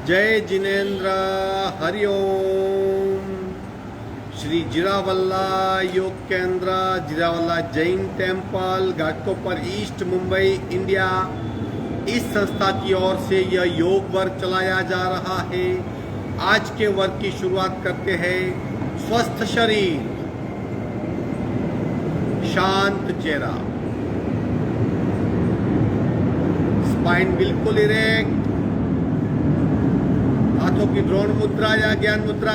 जय Jinendra Hariom. Shri Jirawala Yog Kendra, Jirawala Jain temple, Ghatkopar east, Mumbai, India. इस संस्था की ओर से यह योग वर्ग चलाया जा रहा है। आज के वर्ग की शुरुआत करते हैं। स्वस्थ शरीर, शांत चेहरा, स्पाइन बिल्कुल इरेक्ट, हाथों की द्रोण मुद्रा या ज्ञान मुद्रा,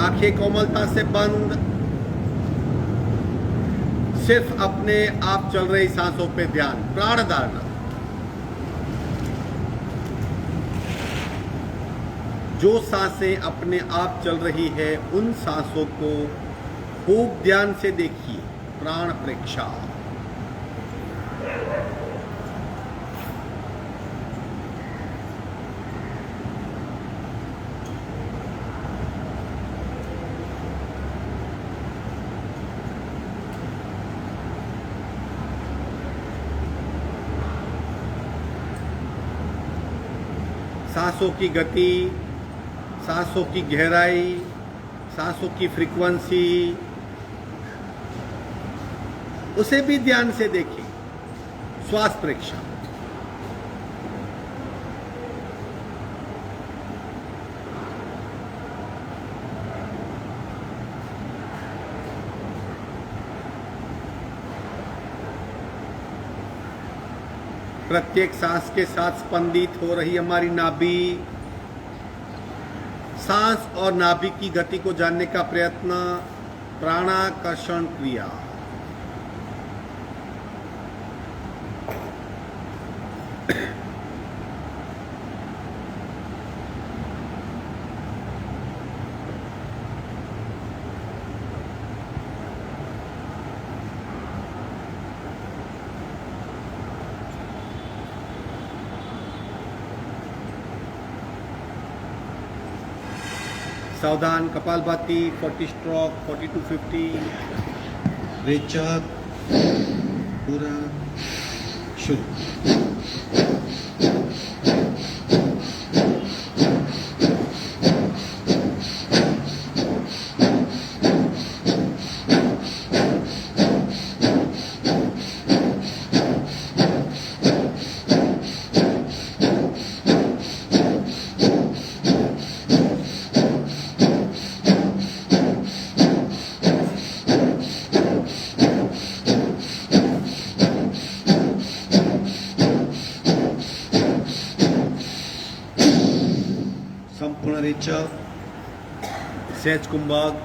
आंखें कोमलता से बंद, सिर्फ अपने आप चल रही सांसों पे ध्यान, प्राण धारणा। जो सांसें अपने आप चल रही है उन सांसों को खूब ध्यान से देखिए। प्राण प्रेक्षा। सांसों की गति, सांसों की गहराई, सांसों की फ्रीक्वेंसी, उसे भी ध्यान से देखें। श्वास प्रेक्षा। प्रत्येक सांस के साथ स्पंदित हो रही हमारी नाभि। सांस और नाभि की गति को जानने का प्रयत्न, प्राणाकर्षण क्रिया। सावधान, कपालभाति, 40 स्ट्रोक, 40 to 50। रेचक, पूरा शुरू। संपूर्ण रेचक, सहज कुंभक,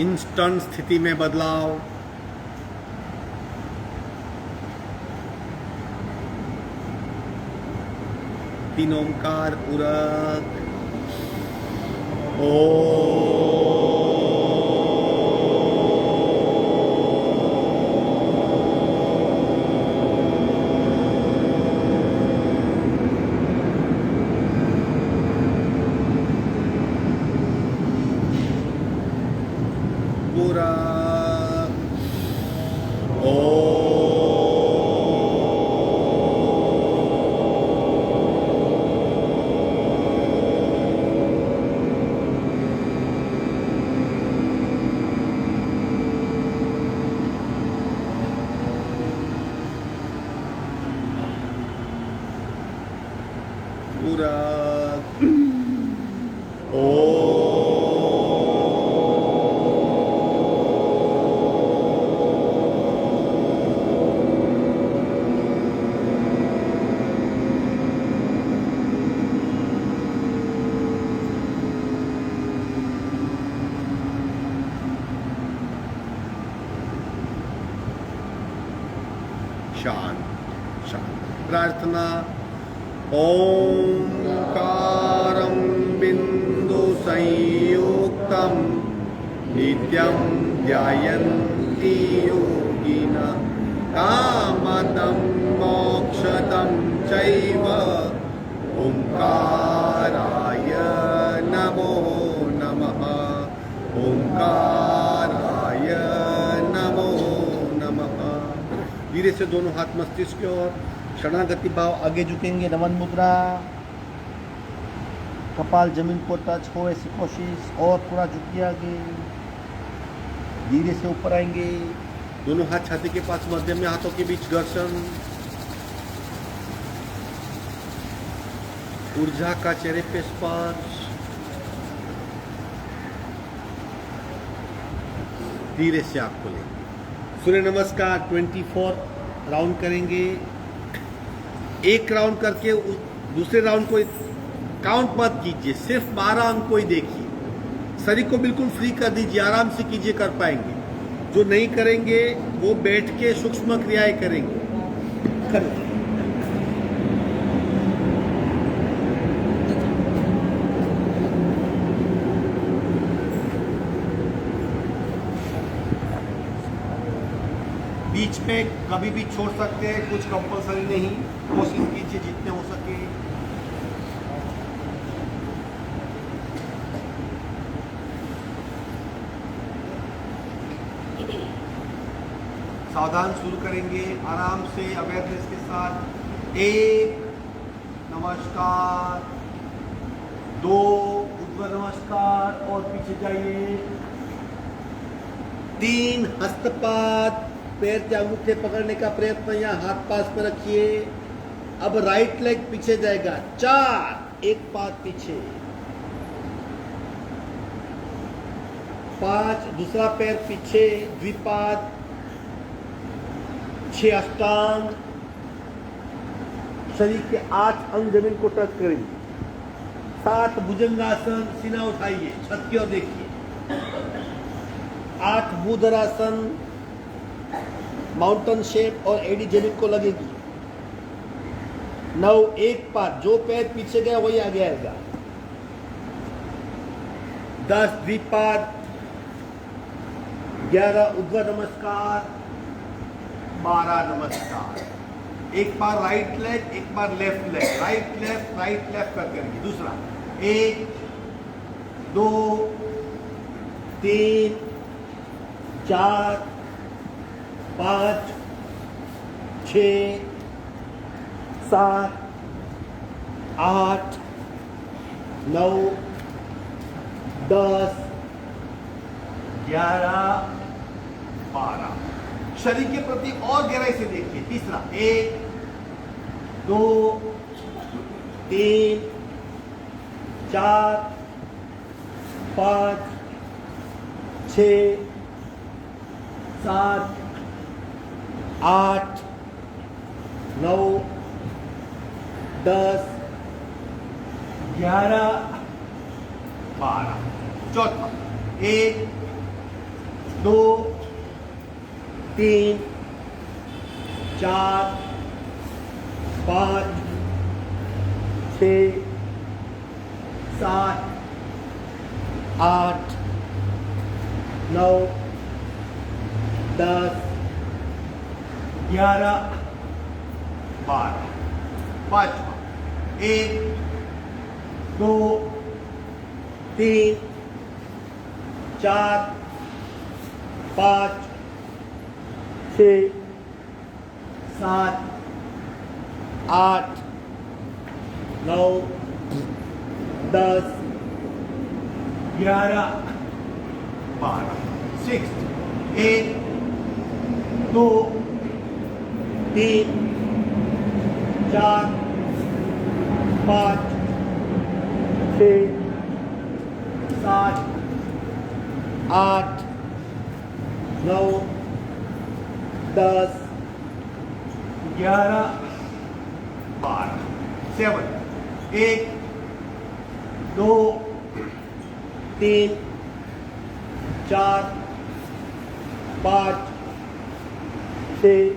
इंस्टेंट स्थिति में बदलाव। तीन ओंकार पूरक। पूरा पूरा शांत शांत। प्रार्थना। ओंकारं बिंदु संयुक्तं नित्यं ध्यायन्ति योगिनः कामदं मोक्षदं चैव। ओंकाराय नमो नमः। ओंकाराय नमो नमः। धीरे से दोनों हाथ मस्तिष्क की ओर, शरणागति भाव, आगे झुकेंगे, नमन मुद्रा, कपाल जमीन को टच हो ऐसी कोशिश, और पूरा झुकिए आगे, धीरे से ऊपर आएंगे, दोनों हाथ छाती के पास, मध्य में हाथों के बीच घर्षण, ऊर्जा का चेहरे पे स्पर्श, धीरे से आप खोलेंगे। सूर्य नमस्कार 24 राउंड करेंगे। एक राउंड करके दूसरे राउंड को काउंट मत कीजिए, सिर्फ 12 अंक को ही देखिए। शरीर को बिल्कुल फ्री कर दीजिए, आराम से कीजिए, कर पाएंगे। जो नहीं करेंगे वो बैठ के सूक्ष्म क्रियाएं करेंगे। बीच में कभी भी छोड़ सकते हैं, कुछ कंपलसरी नहीं, कोशिश कीजिए जितने हो सके। सावधान शुरू करेंगे, आराम से, अवेयरनेस के साथ। 1 नमस्कार, 2 ऊर्ध्व नमस्कार और पीछे जाइए, 3 हस्तपात, पैर के अंगूठे पकड़ने का प्रयत्न, यहाँ हाथ पास में रखिए। अब राइट लेग पीछे जाएगा, 4 एक पाद पीछे, 5 दूसरा पैर पीछे, द्विपाद, 6 अष्टांग, शरीर के 8 अंग जमीन को टच करेंगे, 7 भुजंगासन, सीना उठाइए, छत की ओर देखिए, 8 भूधरासन, माउंटेन शेप और एडी जमीन को लगेगी, 9 एक पाद, जो पैर पीछे गया वही आगे आएगा, 10 द्विपाद, 11 ऊर्ध्व नमस्कार, 12 नमस्कार। एक बार राइट लेग, एक बार लेफ्ट लेग, राइट लेफ्ट करके रखिए। दूसरा 1 2 3 4 5 6 7 8 9 10 11 12। शरीर के प्रति और गहराई से देखिए। तीसरा 1 2 3 4 5 6 7 8 9 10 11 12। चौथा 1 2 3 4 5 6 7 8 9 10 11 12। पांचवा 1 2 3 4 5 6 7 8 9 10 11 12। 6 1 2 3 4 5 6 7 8 9 10 11 12। 7 1 2 3 4 5 6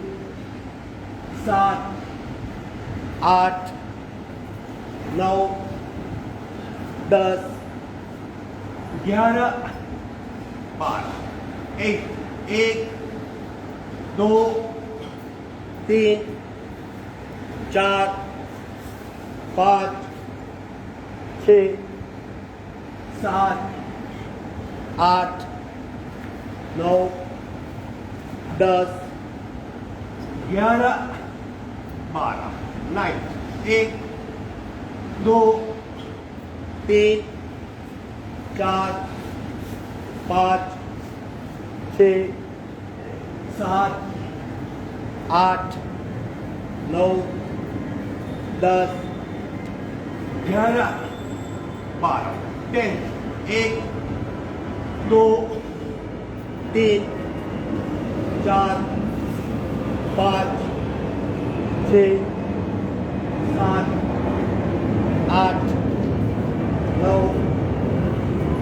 7 8 9 10 11 12। 1 2 3 4 5 6 7 8 9 10 11 12, 9, 1, 2, 3, 4, 5, 6, 7, 8, 9, 10, 11, 12, 10, 1, 2, 3, 4, 5, 6, 7, 8, 9,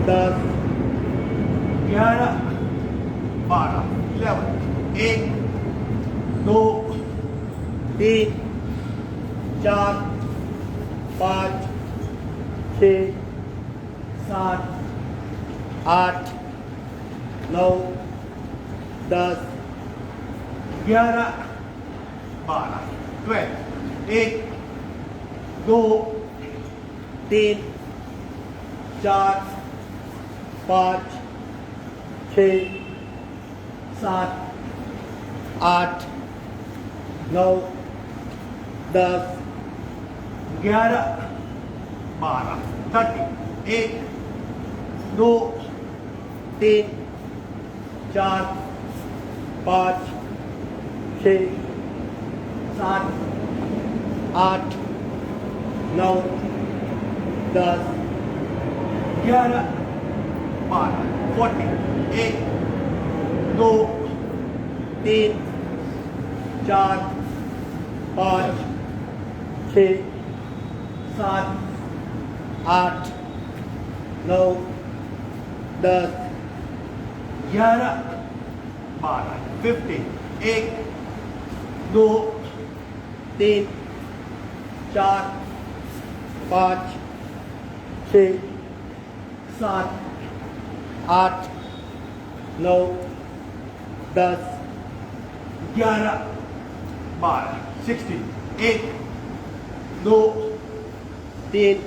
10, 11, 12, 11, 1, 2, 3, 4, 5, 6, 7, 8, 9, 10, 11, 12, 12, 1, 2, 3, 4, 5, 6, 7, 8, 9, 10, 11, 12, 30, 1, 2, 3, 4, 5, 6, 7, 8, 9, 10, 11, 12, 40, 1, 2, 3, 4, 5, 6, 7, 8, 9, 10, 11, 12, 50, 1, 2, 3, 4, 5, 6, 7, 8, 9, 10, 11, 12, 60, 1, 2, 3,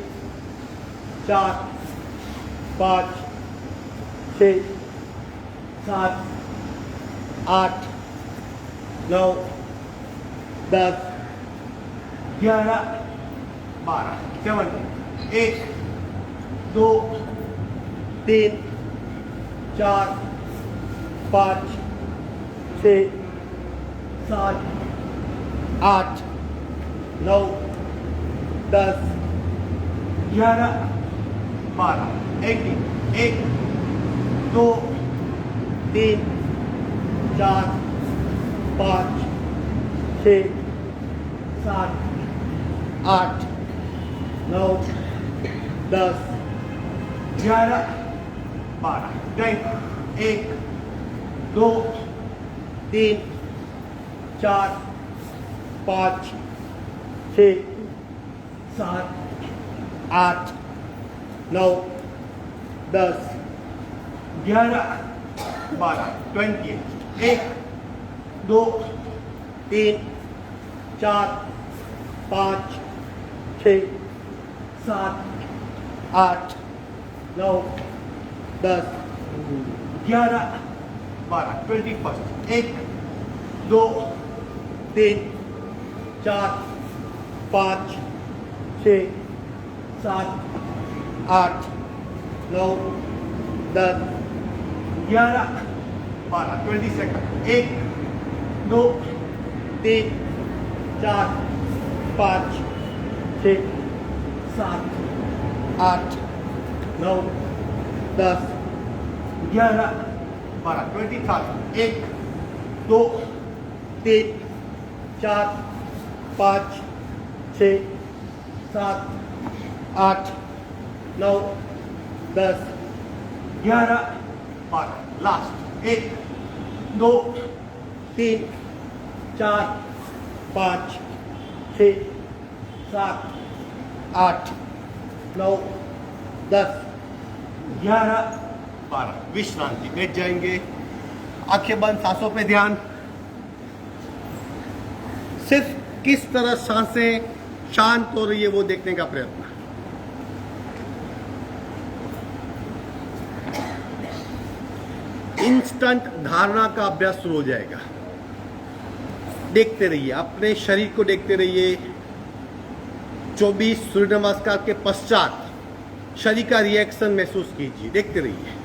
4, 5, 6, 7, 8, 9, 10, 11, 12, 70, 1, 2, 3, 4, 5, 6, 7, 8, 9, 10, 11, 12, 80, 1, 2, 3, 4, 5, 6, 7, 8, 9, 10, 11, 12, 1, 2, 3, 4, 5, 6, 7, 8, 9, 10, 11, 12, 20, 1, 2, 3, 4, 5, 6, 7, 8, 9, 10, 11, 12, 21st, 1, 2, 3, 4, 5, 6, 7, 8, 9, 10, 11, 12, 22nd, 1, 2, 3, 4, 5, 6, 7, 8, 9, 10, 11, 12, 23rd, 1, 2, 3, 4, 5, 6, 7, 8, 9, 10, 11, 12, last, 1, 2, 3, 4, 5, 6, 7, 8, 9, 10, 11, 12, विश्रांति, बैठ जाएंगे, आंखें बंद, सांसों पे ध्यान। सिर्फ किस तरह सांसें शांत हो रही है वो देखने का प्रयत्न। इंस्टेंट धारणा का अभ्यास शुरू हो जाएगा। देखते रहिए, अपने शरीर को देखते रहिए। 24 सूर्य नमस्कार के पश्चात शरीर का रिएक्शन महसूस कीजिए, देखते रहिए।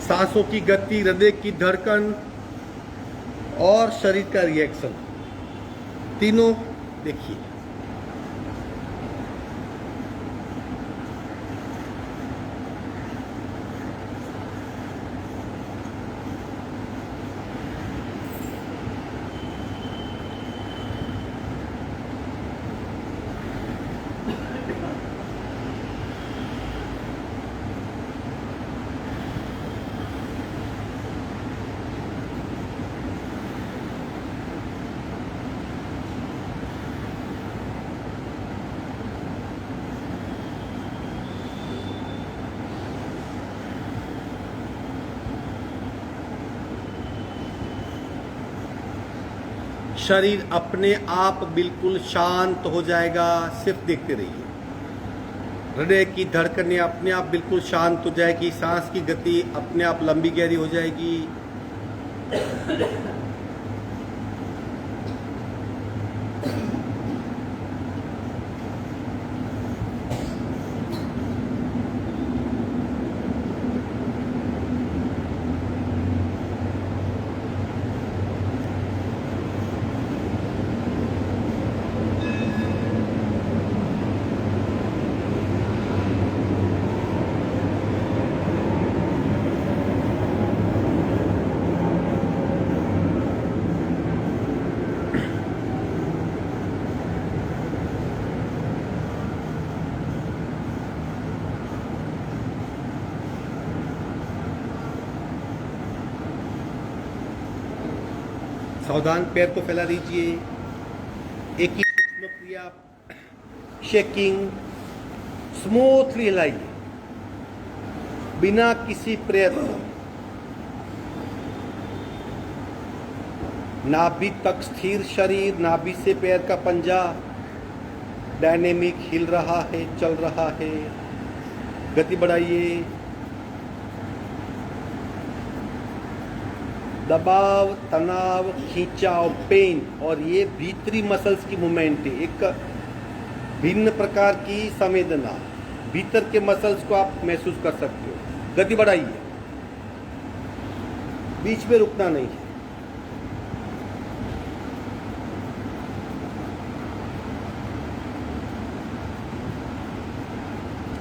सांसों की गति, हृदय की धड़कन और शरीर का रिएक्शन, तीनों देखिए। शरीर अपने आप बिल्कुल शांत हो जाएगा, सिर्फ देखते रहिए। हृदय की धड़कनें अपने आप बिल्कुल शांत हो जाएगी, सांस की गति अपने आप लंबी गहरी हो जाएगी। सावधान, पैर को फैला दीजिए। एक ही सूक्ष्म क्रिया, शेकिंग, स्मूथली हिलाइए बिना किसी प्रयत्न। नाभि तक स्थिर शरीर, नाभि से पैर का पंजा डायनेमिक हिल रहा है, चल रहा है। गति बढ़ाइए। दबाव, तनाव, खींचाव, पेन, और ये भीतरी मसल्स की मूवमेंट है, एक भिन्न प्रकार की संवेदना। भीतर के मसल्स को आप महसूस कर सकते हो। गति बढ़ाइए, बीच में रुकना नहीं है।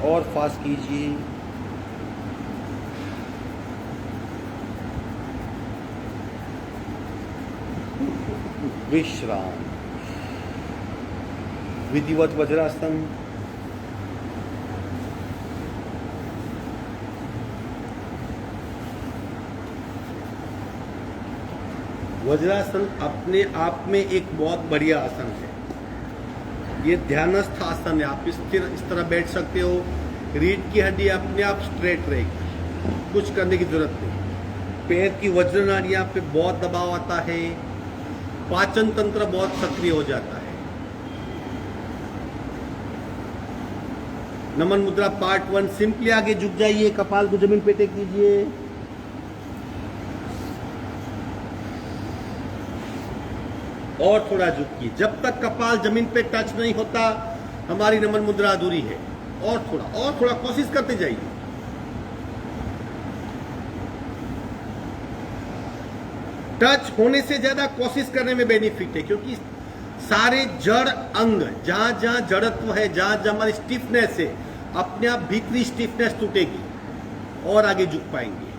और फास्ट कीजिए। विश्राम, विधिवत वज्रासन। वज्रासन अपने आप में एक बहुत बढ़िया आसन है। ये ध्यानस्थ आसन है। आप इस तरह बैठ सकते हो। रीढ़ की हड्डी अपने आप स्ट्रेट रहेगी, कुछ करने की जरूरत नहीं। पैर की वज्र नाड़ियां पे बहुत दबाव आता है। पाचन तंत्र बहुत सक्रिय हो जाता है। नमन मुद्रा पार्ट 1। सिंपली आगे झुक जाइए, कपाल को जमीन पे टेक दीजिए। और थोड़ा झुकिए। जब तक कपाल जमीन पे टच नहीं होता हमारी नमन मुद्रा अधूरी है। और थोड़ा कोशिश करते जाइए। टच होने से ज्यादा कोशिश करने में बेनिफिट है, क्योंकि सारे जड़ अंग, जहां जहां जड़त्व है, जहां जहां हमारी स्टिफनेस है, अपने आप भीतरी स्टिफनेस टूटेगी और आगे झुक पाएंगे।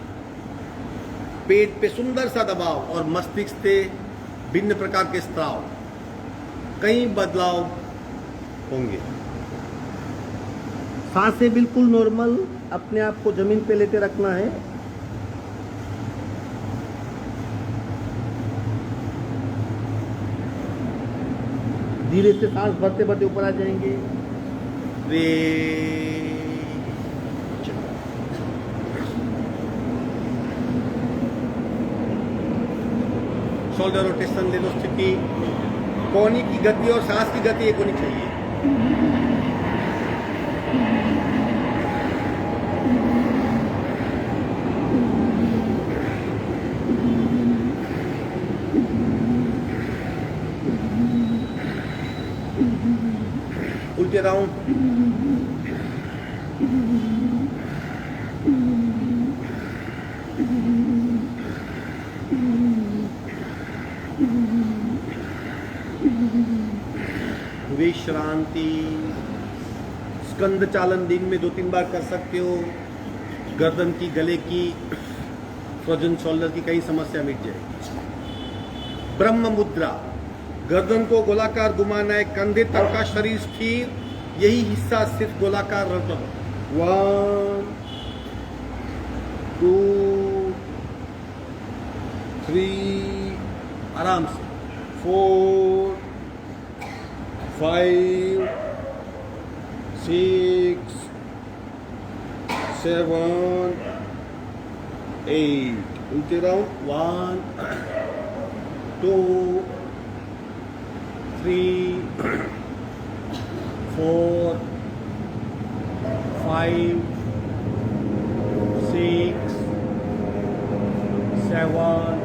पेट पे सुंदर सा दबाव और मस्तिष्क से भिन्न प्रकार के स्त्राव, कई बदलाव होंगे। सांसें बिल्कुल नॉर्मल, अपने आप को जमीन पे लेते रखना है। धीरे से सांस भरते भरते ऊपर आ जाएंगे। शोल्डर रोटेशन ले लो। स्थिति, कोहनी की गति और सांस की गति एक होनी चाहिए। उल्टे राउंड। विश्रांति। स्कंद चालन दिन में 2-3 बार कर सकते हो। गर्दन की, गले की, फ्रोजन शोल्डर की कई समस्या मिट जाएगी। ब्रह्म मुद्रा। गर्दन को गोलाकार घुमाना है, कंधे तक का शरीर स्थिर, यही हिस्सा सिर्फ गोलाकार रहता है। 1 2 3 आराम से 4 5 6 7 8 उल्टे राउंड 1 2 3 4 5 6 7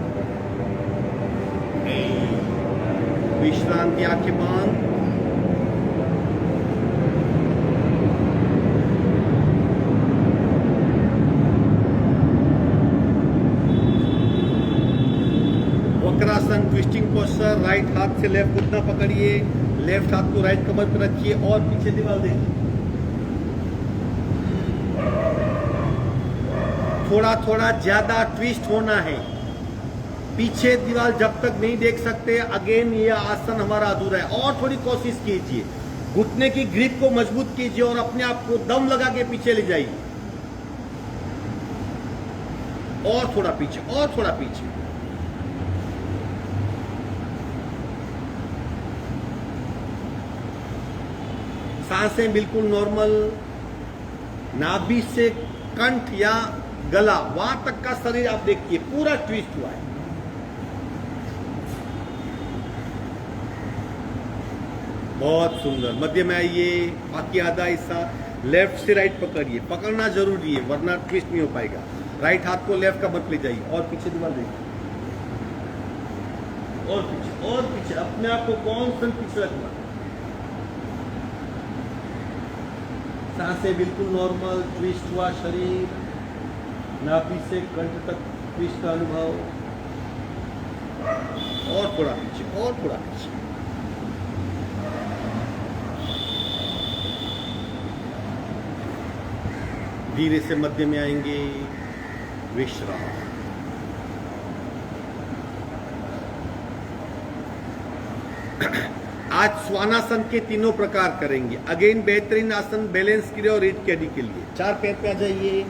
8 विश्रांति। आंखें बंद। Vakrasana twisting posture. राइट हाथ से लेफ्ट घुटना पकड़िए, लेफ्ट हाथ को राइट कमर पर रखिए और पीछे दीवार देखिए। थोड़ा थोड़ा ज्यादा ट्विस्ट होना है। पीछे दीवार जब तक नहीं देख सकते, अगेन ये आसन हमारा अधूरा है। और थोड़ी कोशिश कीजिए, घुटने की ग्रिप को मजबूत कीजिए और अपने आप को दम लगा के पीछे ले जाइए। और थोड़ा पीछे, और थोड़ा पीछे। सांसें बिल्कुल नॉर्मल। नाभि से कंठ या गला वहां तक का शरीर आप देखिए पूरा ट्विस्ट हुआ है। बहुत सुंदर। मध्य में आइए। बाकी आधा हिस्सा लेफ्ट से राइट पकड़िए। पकड़ना जरूरी है वरना ट्विस्ट नहीं हो पाएगा। राइट हाथ को लेफ्ट कमर पे ले जाइए और पीछे दीवार देखिए। और पीछे, और पीछे। अपने आप को कॉन्स्टेंट पीछे रखना। सांसें बिल्कुल नॉर्मल। ट्विस्ट हुआ शरीर। नाभि से कंठ तक ट्विस्ट का अनुभव। और थोड़ा पीछे, और थोड़ा पीछे। धीरे से मध्य में आएंगे। विश्राम। आज स्वानासन के तीनों प्रकार करेंगे। अगेन बेहतरीन आसन बैलेंस के लिए और रीढ़ की हड्डी के लिए। 4 पैर पे आ जाइए।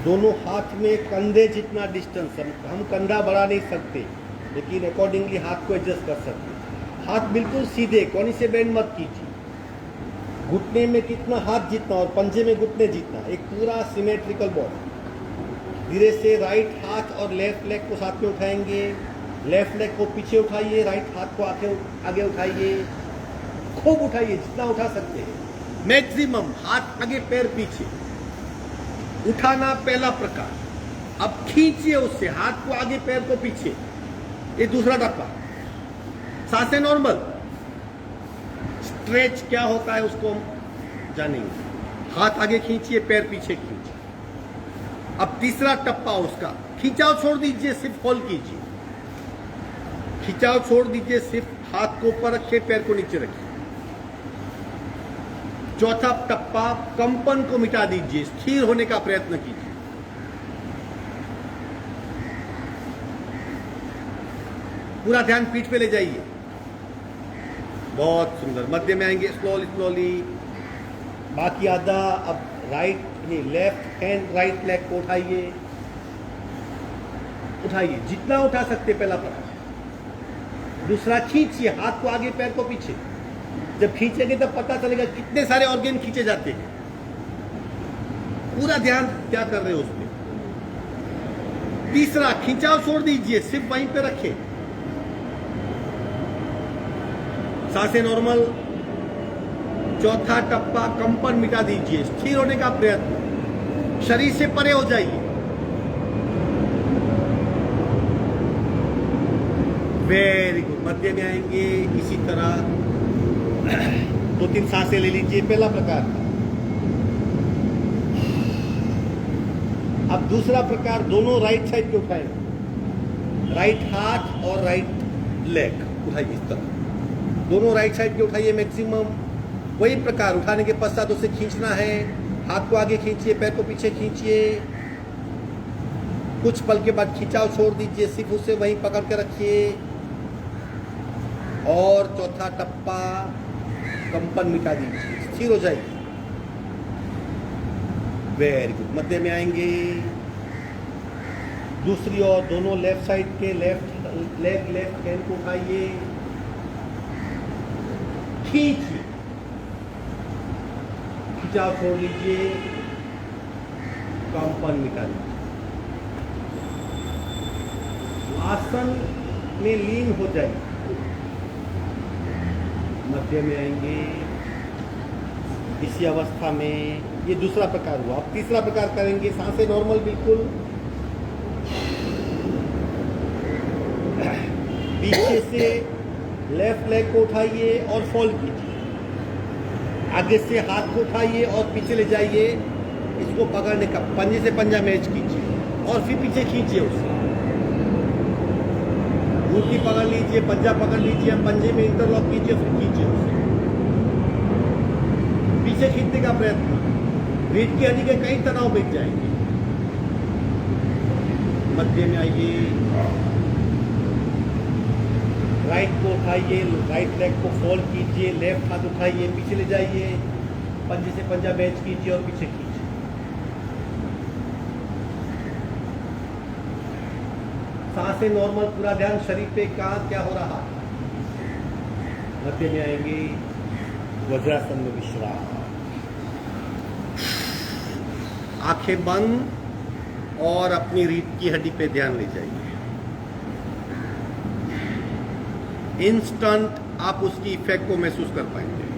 दोनों हाथ में कंधे जितना डिस्टेंस। हम कंधा बढ़ा नहीं सकते, लेकिन अकॉर्डिंगली हाथ को एडजस्ट कर सकते। हाथ बिल्कुल सीधे, कोनी से बेंड मत कीजिए। घुटने में कितना हाथ जितना और पंजे में घुटने जितना, एक पूरा सिमेट्रिकल बॉडी। धीरे से राइट हाथ और लेफ्ट लेग को साथ में उठाएंगे। लेफ्ट लेग को पीछे उठाइए, राइट हाथ को आगे उठाइए। खूब उठाइए, जितना उठा सकते हैं। मैक्सिमम हाथ आगे पैर पीछे उठाना पहला प्रकार। अब खींचिए उससे, हाथ को आगे पैर को पीछे। ये दूसरा टप्पा। सांसें नॉर्मल। स्ट्रेच क्या होता है उसको हम जानेंगे। हाथ आगे खींचिए, पैर पीछे खींचिए। अब तीसरा टप्पा उसका। खिंचाव छोड़ दीजिए, सिर्फ होल्ड कीजिए। खिंचाव छोड़ दीजिए, सिर्फ हाथ को ऊपर रखिए, पैर को नीचे रखिए। चौथा टप्पा, कंपन को मिटा दीजिए, स्थिर होने का प्रयत्न कीजिए। पूरा ध्यान पीठ पे ले जाइए। बहुत सुंदर। मध्य में आएंगे स्लोली स्लोली। बाकी आधा। अब राइट नहीं, लेफ्ट हैंड राइट लेग को उठाइए। उठाइए, जितना उठा सकते पहला प्रकार। दूसरा, खींचिए, हाथ को आगे पैर को पीछे। जब खींचेंगे तब पता चलेगा कितने सारे ऑर्गन खींचे जाते हैं। पूरा ध्यान क्या कर रहे हो उसमें। तीसरा, खिंचाव छोड़ दीजिए, सिर्फ वहीं पे रखें। सांसें नॉर्मल। चौथा टप्पा, कंपन मिटा दीजिए, स्थिर होने का प्रयत्न। शरीर से परे हो जाइए। Very good. मध्य में आएंगे इसी तरह 2-3 सांसें ले लीजिए। पहला प्रकार। अब दूसरा प्रकार, दोनों राइट साइड पे उठाएंगे, राइट हाथ और राइट लेग उठाइए इस तरह, दोनों राइट साइड पे उठाइए मैक्सिमम। वही प्रकार उठाने के पश्चात उसे खींचना है, हाथ को आगे खींचिए, पैर को पीछे खींचिए, कुछ पल के बाद खिंचाव छोड़ दीजिए, सिर्फ उसे वहीं पकड़ के रखिए। और चौथा टप्पा, कंपन मिटा दीजिए, स्थिर हो जाइए। Very good. मध्य में आएंगे दूसरी ओर, दोनों लेफ्ट साइड के लेफ्ट लेग लेफ्ट हैंड को उठाइए, खींचिए, खिंचाव छोड़ लीजिए, कंपन मिटा लीजिए। आसन में लीन हो जाइए। मध्य में आएंगे इसी अवस्था में। ये दूसरा प्रकार हुआ। अब तीसरा प्रकार करेंगे, सांसें नॉर्मल बिल्कुल। पीछे से लेफ्ट लेग को उठाइए और फोल्ड कीजिए, आगे से हाथ को उठाइए और पीछे ले जाइए, इसको पकड़ने का, पंजे से पंजा मैच कीजिए और फिर पीछे खींचिए उसे। घूंटी पकड़ लीजिए, पंजा पकड़ लीजिए, पंजे में इंटरलॉक कीजिए, फिर खींचिए उसे। पीछे खींचने का प्रयत्न, रीढ़ की हड्डी के कई तनाव मिट जाएंगे। मध्य में आइए, राइट को उठाइए, राइट लेग को फोल्ड कीजिए, लेफ्ट हाथ उठाइए, पीछे ले जाइए, पंजे से पंजा मैच कीजिए और पीछे खींचिए। सांसें नॉर्मल, पूरा ध्यान शरीर पे, कहाँ क्या हो रहा। मध्य में आएंगे वज्रासन में विश्राम, आंखें बंद और अपनी रीढ़ की हड्डी पे ध्यान ले जाइए। इंस्टेंट आप उसकी इफेक्ट को महसूस कर पाएंगे।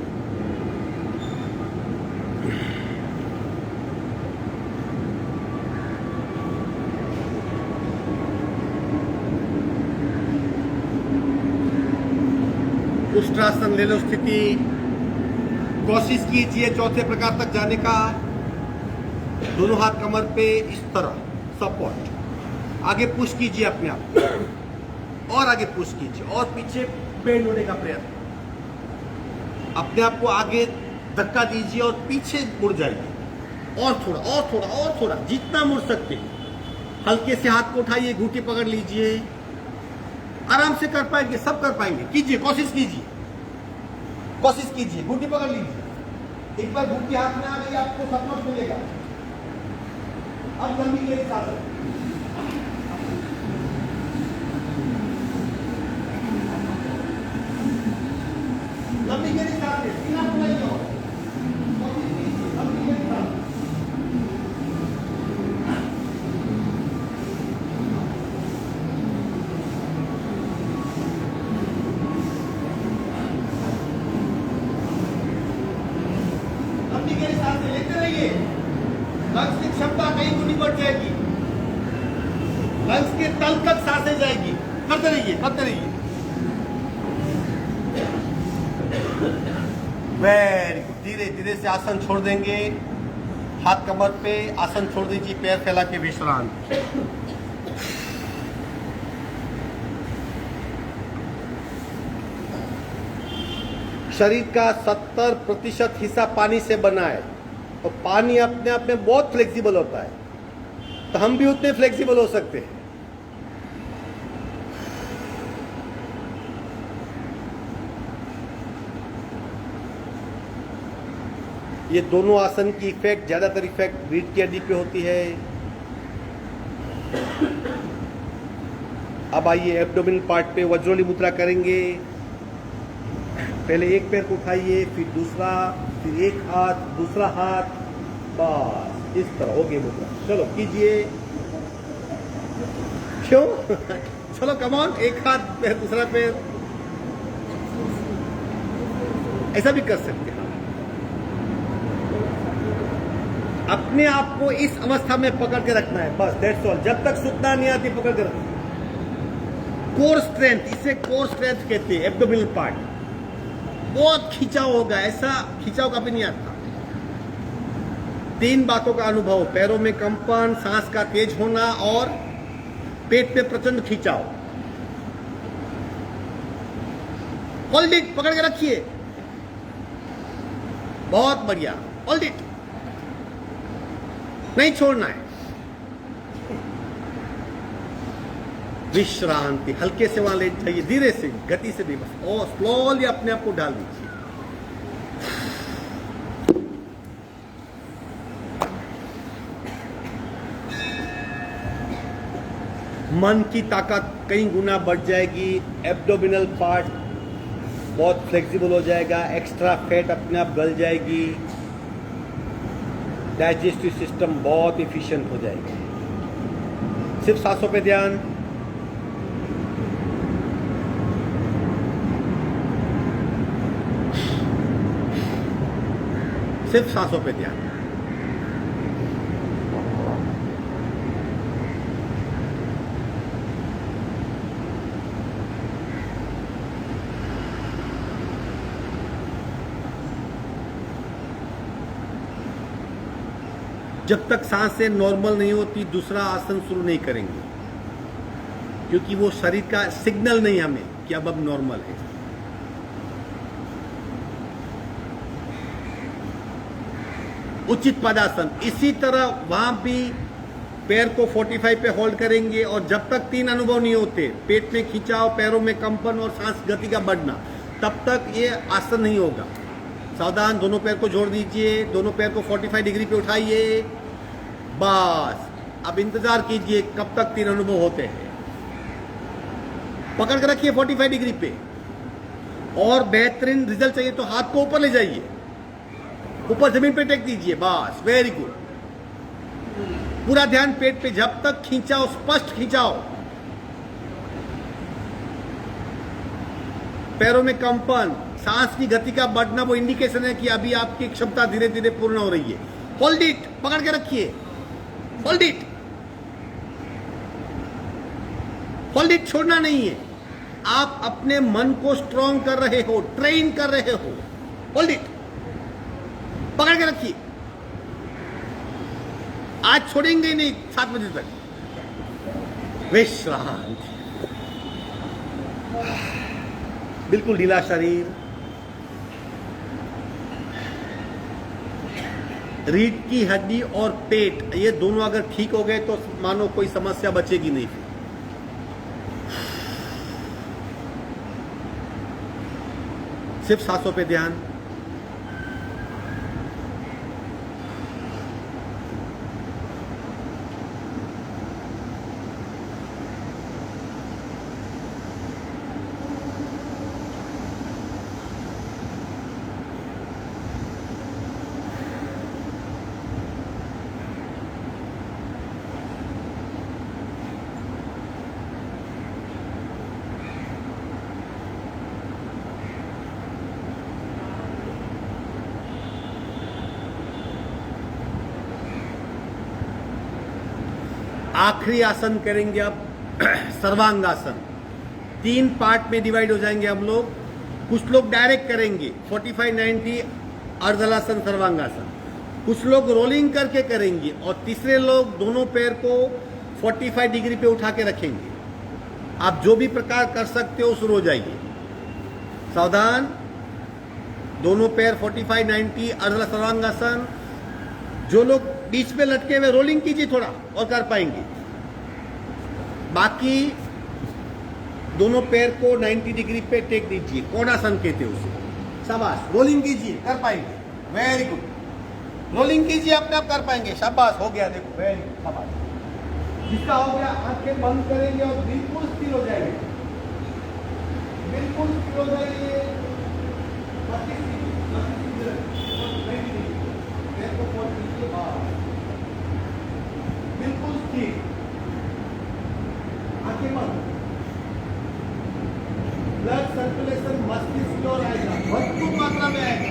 उष्ट्रासन ले लो स्थिति, कोशिश कीजिए चौथे प्रकार तक जाने का। दोनों हाथ कमर पे इस तरह सपोर्ट, आगे पुश कीजिए अपने आप और आगे पुश कीजिए और पीछे बेंड होने का प्रयत्न। अपने आप को आगे धक्का दीजिए और पीछे मुड़ जाइए, और थोड़ा और थोड़ा और थोड़ा, जितना मुड़ सकते हैं। हल्के से हाथ को उठाइए, घूंटी पकड़ लीजिए, आराम से कर पाएंगे, सब कर पाएंगे। कीजिए, कोशिश कीजिए, कोशिश कीजिए, घूंटी पकड़ लीजिए। एक बार घूंटी हाथ में आ गई, आपको सपोर्ट मिलेगा। अब लंबी गहरी सांस, लंबी गहरी सांस, सीना फुलाइए और कोशिश कीजिए, लंबी गहरी सांस। लंबी गहरी सांसें लेते रहिए। लंग्स की क्षमता कई गुनी बढ़ जाएगी, लंग्स के तल तक सांसें जाएगी। करते रहिए, करते रहिए। Very good. धीरे धीरे से आसन छोड़ देंगे, हाथ कमर पे, आसन छोड़ दीजिए, पैर फैला के विश्राम। शरीर का 70% हिस्सा पानी से बना है और पानी अपने आप में बहुत फ्लेक्सिबल होता है, तो हम भी उतने फ्लेक्सिबल हो सकते हैं। ये दोनों आसन की इफेक्ट, ज्यादातर इफेक्ट रीढ़ की हड्डी पे होती है। अब आइए एब्डोमिनल पार्ट पे वज्रोली मुद्रा करेंगे। पहले एक पैर को उठाइए, फिर दूसरा, फिर एक हाथ, दूसरा हाथ, बस इस तरह हो गई मुद्रा। चलो कीजिए। क्यों? चलो कम ऑन, एक हाथ पैर, दूसरा पैर, ऐसा भी कर सकते हैं। अपने आप को इस अवस्था में पकड़ के रखना है, बस दैट्स ऑल। जब तक सूचना नहीं आती पकड़ के रखना। कोर स्ट्रेंथ, इसे कोर स्ट्रेंथ कहते हैं। एब्डोमिनल पार्ट बहुत खिंचाव होगा, ऐसा खिंचाव कभी नहीं आता। 3 बातों का अनुभव, पैरों में कंपन, सांस का तेज होना और पेट पे प्रचंड खिंचाव। होल्ड इट, पकड़ के रखिए, बहुत बढ़िया, होल्ड इट, नहीं छोड़ना है। विश्रांति, हल्के से वहां लेट जाइए, धीरे से, गति से भी, बस और स्लोली अपने आप को डाल दीजिए। मन की ताकत कई गुना बढ़ जाएगी, एब्डोमिनल पार्ट बहुत फ्लेक्सिबल हो जाएगा, एक्स्ट्रा फैट अपने आप गल जाएगी, डाइजेस्टिव सिस्टम बहुत इफिशिएंट हो जाएगा। सिर्फ सांसों पे ध्यान, सिर्फ सांसों पे ध्यान। जब तक सांसें नॉर्मल नहीं होती दूसरा आसन शुरू नहीं करेंगे, क्योंकि वो शरीर का सिग्नल नहीं हमें कि अब नॉर्मल है। उचित पदासन, इसी तरह वहां भी पैर को 45 पे होल्ड करेंगे और जब तक 3 अनुभव नहीं होते, पेट में खिंचाव, पैरों में कंपन और सांस गति का बढ़ना, तब तक ये आसन नहीं होगा। सावधान, दोनों पैर को जोड़ दीजिए, दोनों पैर को 45 डिग्री पे उठाइए, बस अब इंतजार कीजिए कब तक 3 अनुभव होते हैं। पकड़ कर रखिए 45 डिग्री पे, और बेहतरीन रिजल्ट चाहिए तो हाथ को ऊपर ले जाइए, ऊपर जमीन पे टेक दीजिए, बस, वेरी गुड। पूरा ध्यान पेट पे, जब तक खींचाओ, स्पष्ट खींचाओ, पैरों में कंपन, सांस की गति का बढ़ना, वो इंडिकेशन है कि अभी आपकी क्षमता धीरे धीरे पूर्ण हो रही है। होल्ड इट, पकड़ के रखिए, होल्ड इट, होल्ड इट, छोड़ना नहीं है। आप अपने मन को स्ट्रॉन्ग कर रहे हो, ट्रेन कर रहे हो। होल्ड इट, पकड़ के रखिए, आज छोड़ेंगे नहीं 7 बजे तक। विश्रांति, बिल्कुल ढीला शरीर, रीढ़ की हड्डी और पेट, ये दोनों अगर ठीक हो गए तो मानो कोई समस्या बचेगी नहीं। सिर्फ सांसों पे ध्यान। आखिरी आसन करेंगे अब सर्वांगासन। 3 पार्ट में डिवाइड हो जाएंगे हम लोग। कुछ लोग डायरेक्ट करेंगे 45-90 अर्धलासन सर्वांगासन, कुछ लोग रोलिंग करके करेंगे, और तीसरे लोग दोनों पैर को 45 डिग्री पे उठा के रखेंगे। आप जो भी प्रकार कर सकते हो शुरू हो जाइए। सावधान, दोनों पैर 45-90 अर्धला सर्वांगासन। जो लोग बीच में लटके हुए रोलिंग कीजिए थोड़ा और कर पाएंगे। बाकी दोनों पैर को 90 डिग्री पे टेक दीजिए, कोणासन कहते हैं उसे। शाबाश, रोलिंग कीजिए, कर पाएंगे, वेरी गुड। रोलिंग कीजिए, अपने आप कर पाएंगे, शाबाश, हो गया, देखो, वेरी गुड, शाबाश। जिसका हो गया आंखें बंद करेंगे और बिल्कुल स्थिर हो जाएंगे, बिल्कुल स्थिर हो जाएंगे। बिल्कुल स्थिर, आंखें बंद। ब्लड सर्कुलेशन मस्तिष्क की ओर आएगा, भरपूर मात्रा में आएगा।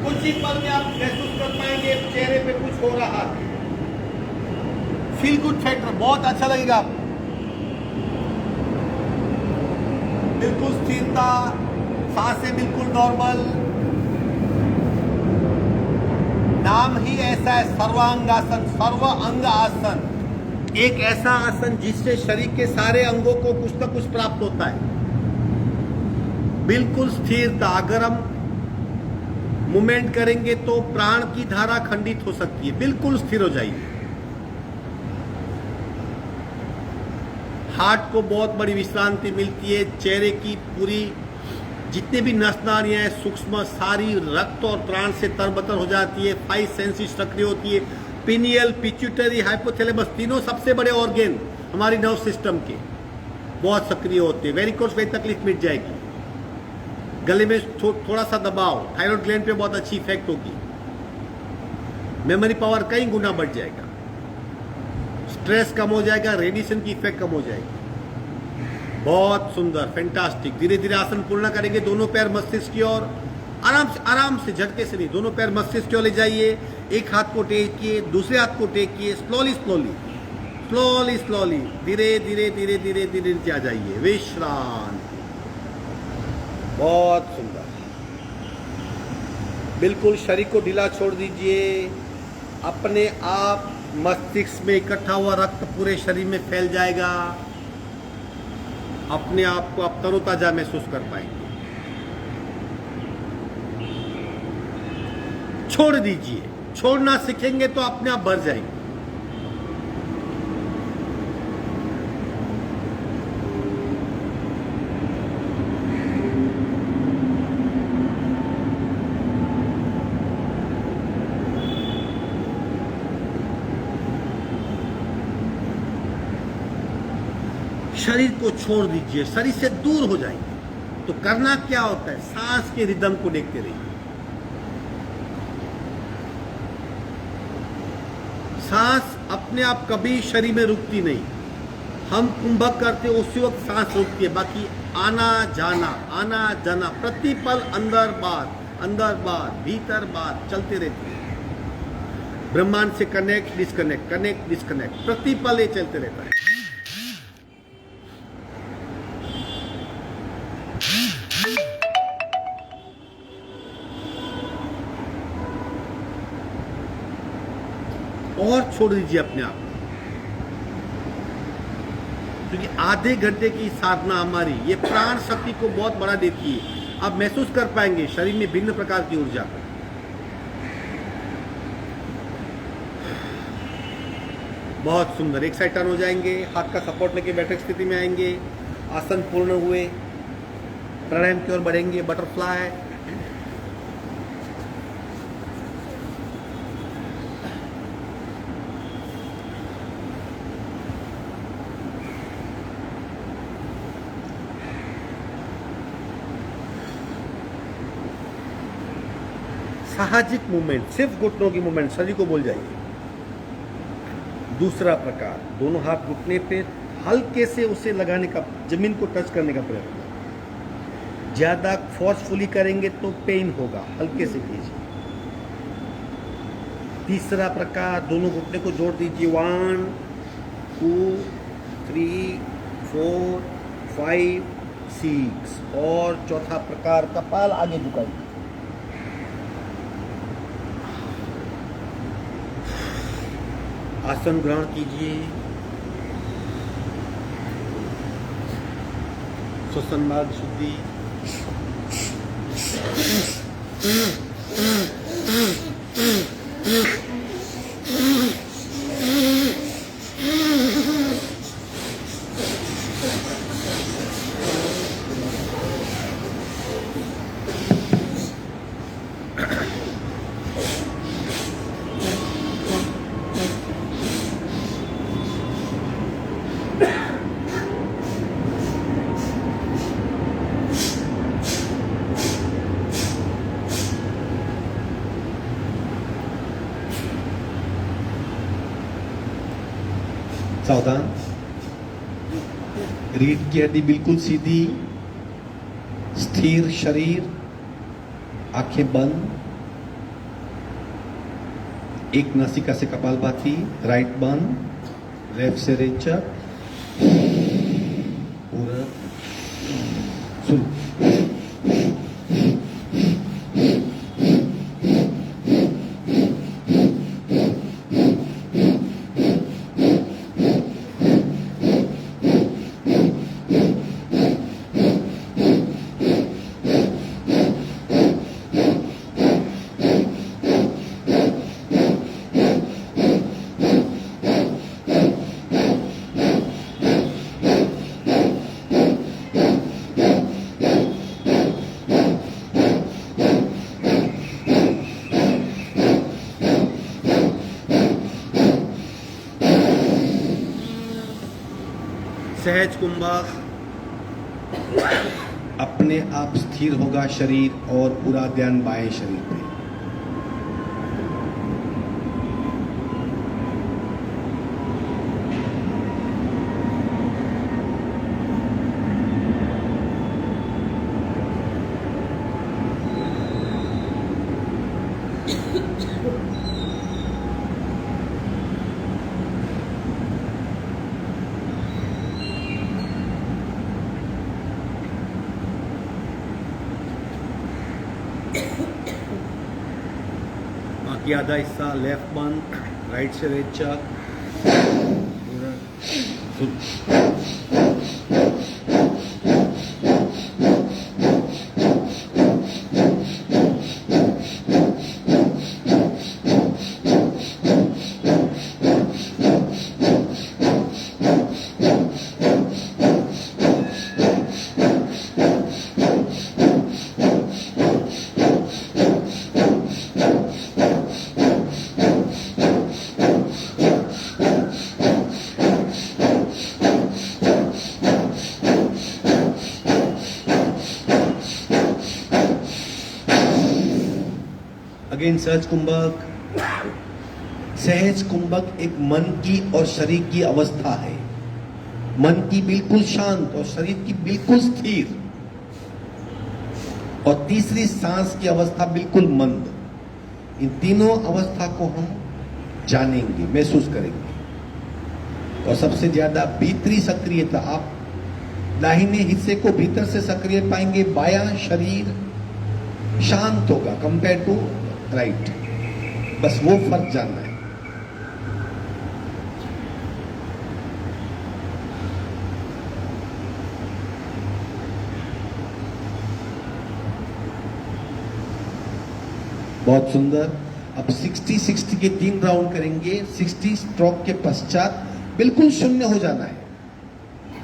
कुछ ही पल में आप महसूस कर पाएंगे चेहरे पे कुछ हो रहा है। फील गुड फैक्टर बहुत अच्छा लगेगा आपको। बिल्कुल स्थिरता, सांसें बिल्कुल नॉर्मल। नाम ही ऐसा है सर्वांगासन, सर्व अंग आसन। एक ऐसा आसन जिससे शरीर के सारे अंगों को कुछ न कुछ प्राप्त होता है। बिल्कुल स्थिरता, अगर हम मूवमेंट करेंगे तो प्राण की धारा खंडित हो सकती है। बिल्कुल स्थिर हो जाइए। हार्ट को बहुत बड़ी विश्रांति मिलती है। चेहरे की पूरी जितने भी नस नाड़ियां हैं सूक्ष्म, सारी रक्त और प्राण से तरबतर हो जाती है। 5 सेंसेस सक्रिय होती है। पिनियल, पिट्यूटरी, हाइपोथैलेमस, तीनों सबसे बड़े ऑर्गेन हमारी नर्व सिस्टम के बहुत सक्रिय होते हैं। वेरिकोस वेन तकलीफ मिट जाएगी। गले में थोड़ा सा दबाव, थायराइड ग्लैंड पे बहुत अच्छी इफेक्ट होगी। मेमोरी पावर कई गुना बढ़ जाएगा। स्ट्रेस कम हो जाएगा। रेडिएशन की इफेक्ट कम हो जाएगी। बहुत सुंदर, फैंटास्टिक। धीरे धीरे आसन पूर्ण करेंगे। दोनों पैर मस्तिष्क की ओर, आराम से झटके से नहीं, दोनों पैर मस्तिष्क की ओर ले जाइए। एक हाथ को टेकिए, दूसरे हाथ को टेकिए। स्लोली स्लोली स्लोली स्लोली, धीरे धीरे धीरे धीरे धीरे नीचे आ जाइए। विश्रांति। बहुत सुंदर। बिल्कुल शरीर को ढीला छोड़ दीजिए। अपने आप मस्तिष्क में इकट्ठा हुआ रक्त पूरे शरीर में फैल जाएगा। अपने आप को आप तरोताजा महसूस कर पाएंगे। छोड़ दीजिए। छोड़ना सीखेंगे तो अपने आप भर जाएंगे। शरीर को छोड़ दीजिए। शरीर से दूर हो जाएंगे। तो करना क्या होता है? सांस के रिदम को देखते रहिए। सांस अपने आप कभी शरीर में रुकती नहीं। हम कुंभक करते उसी वक्त सांस रुकती है। बाकी आना जाना प्रतिपल अंदर बाहर भीतर बाहर चलते रहती है। ब्रह्मांड से कनेक्ट डिस्कनेक्ट प्रतिपल ये चलते रहता है। और छोड़ दीजिए अपने आप, क्योंकि आधे घंटे की साधना हमारी ये प्राण शक्ति को बहुत बड़ा देती है। आप महसूस कर पाएंगे शरीर में भिन्न प्रकार की ऊर्जा। बहुत सुंदर। एक साइड टर्न हो जाएंगे। हाथ का सपोर्ट लेके बैठक स्थिति में आएंगे। आसन पूर्ण हुए। प्राणायाम की ओर बढ़ेंगे। बटरफ्लाई। साहजिक मूवमेंट, सिर्फ घुटनों की मूवमेंट, शरीर को बोल जाइए। दूसरा प्रकार, दोनों हाथ घुटने पे हल्के से उसे लगाने का, जमीन को टच करने का प्रयत्न। ज्यादा फोर्सफुली करेंगे तो पेन होगा। हल्के से कीजिए। तीसरा प्रकार, दोनों घुटने को जोड़ दीजिए। 1 2 3 4 5 6। और चौथा प्रकार, कपाल आगे झुकाइए। आसन ग्रहण कीजिए। श्वसन मार्ग शुद्धि। सावधान। रीढ़ की हड्डी बिल्कुल सीधी। स्थिर शरीर। आंखें बंद। एक नासिका से कपालभाति। राइट बंद। लेफ्ट से रेचक। पूरब। सहज कुंभक, अपने आप स्थिर होगा शरीर और पूरा ध्यान बाएं शरीर पे। बाकी आधा हिस्सा लेफ्ट बंद, राइट से रेचा। अगेन सहज कुंभक। सहज कुंभक एक मन की और शरीर की अवस्था है। मन की बिल्कुल शांत और शरीर की बिल्कुल स्थिर, और तीसरी सांस की अवस्था बिल्कुल मंद। इन तीनों अवस्था को हम जानेंगे, महसूस करेंगे। और सबसे ज्यादा भीतरी सक्रियता आप दाहिने हिस्से को भीतर से सक्रिय पाएंगे। बायां शरीर शांत होगा कंपेयर टू राइट। बस वो फर्क जानना है। बहुत सुंदर। अब 60-60 के 3 राउंड करेंगे। 60 स्ट्रोक के पश्चात बिल्कुल शून्य हो जाना है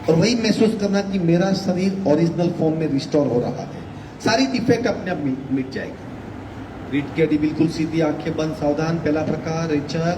और वही महसूस करना कि मेरा शरीर ओरिजिनल फॉर्म में रिस्टोर हो रहा है। सारी डिफेक्ट अपने आप मिट जाएगी। रीढ़ की हड्डी बिल्कुल सीधी, आंखें बंद, सावधान। पहला प्रकार रेचक।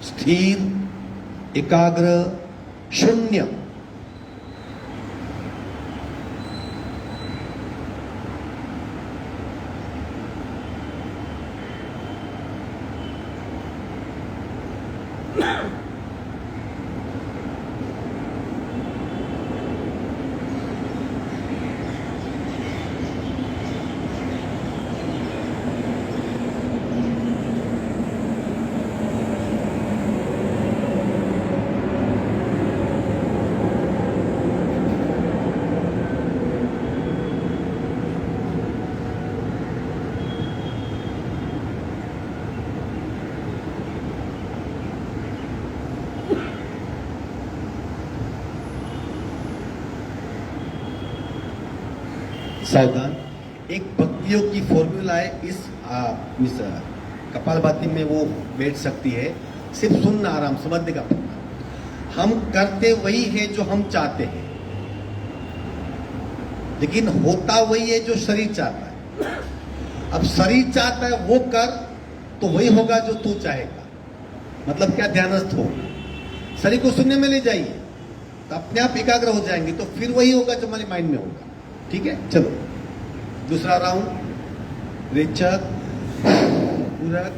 स्थिर, एकाग्र, शून्य। सावधान। एक भक्तियों की फॉर्मूला है। इस कपालभाति में वो बैठ सकती है। सिर्फ सुनना, आराम समझने का पड़ना। हम करते वही है जो हम चाहते हैं, लेकिन होता वही है जो शरीर चाहता है। अब शरीर चाहता है वो कर, तो वही होगा जो तू चाहेगा। मतलब क्या, ध्यानस्थ हो, शरीर को शून्य में ले जाइए, तो अपने आप एकाग्र हो जाएंगे, तो फिर वही होगा जो हमारे माइंड में होगा। ठीक है, चलो दूसरा राउंड। रेचक, पूरक,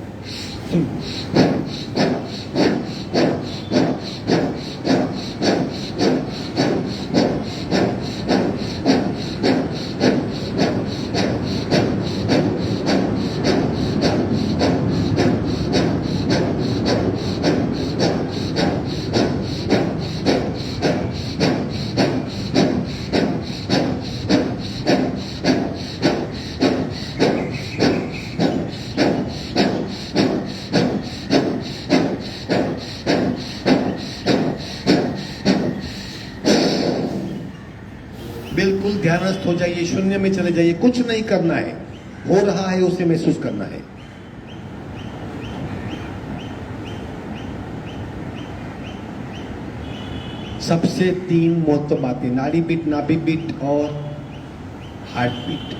बिल्कुल ध्यानस्थ हो जाइए, शून्य में चले जाइए, कुछ नहीं करना है, हो रहा है उसे महसूस करना है। सबसे 3 महत्व बातें, नाड़ी बीट, नाभि बीट और हार्ट बीट।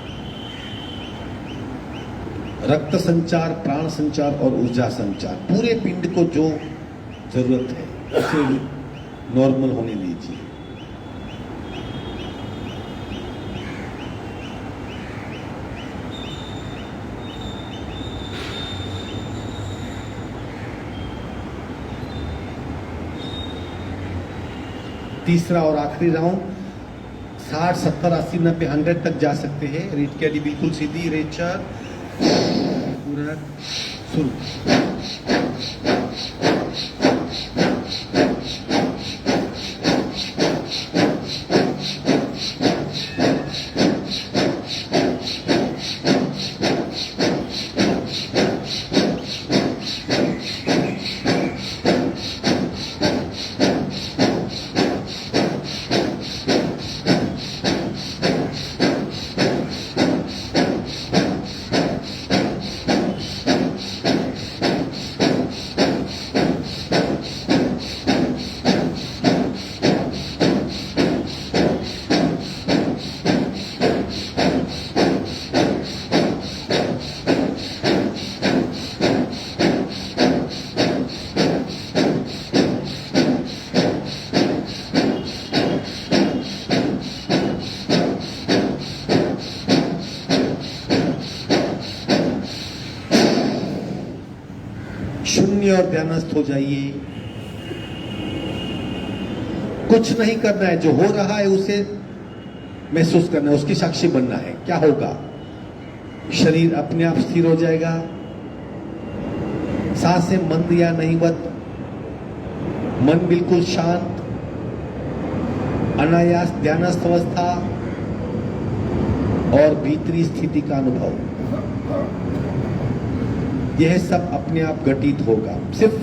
रक्त संचार, प्राण संचार और ऊर्जा संचार, पूरे पिंड को जो जरूरत है उसे नॉर्मल होने दीजिए। तीसरा और आखिरी राउंड, 60, 70, 80, 90, 100 तक जा सकते हैं। रीढ़ की हड्डी बिल्कुल सीधी, रेचक, पूरक, शुरू। शून्य और ध्यानस्थ हो जाइए, कुछ नहीं करना है, जो हो रहा है उसे महसूस करना है, उसकी साक्षी बनना है। क्या होगा, शरीर अपने आप स्थिर हो जाएगा, सांसें मंद या नहींवत, मन बिल्कुल शांत, अनायास ध्यानस्थ अवस्था और भीतरी स्थिति का अनुभव, यह सब अपने आप घटित होगा। सिर्फ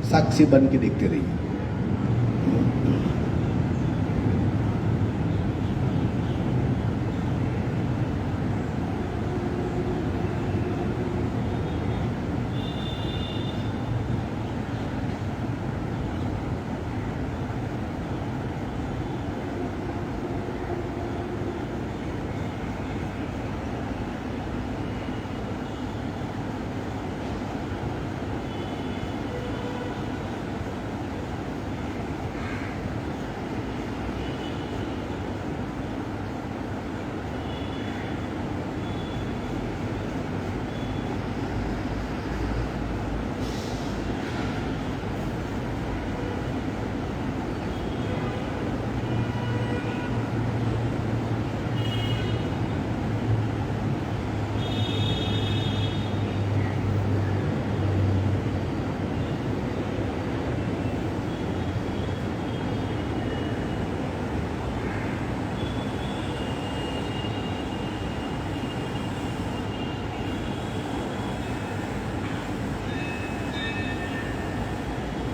साक्षी बन के देखते रहिए।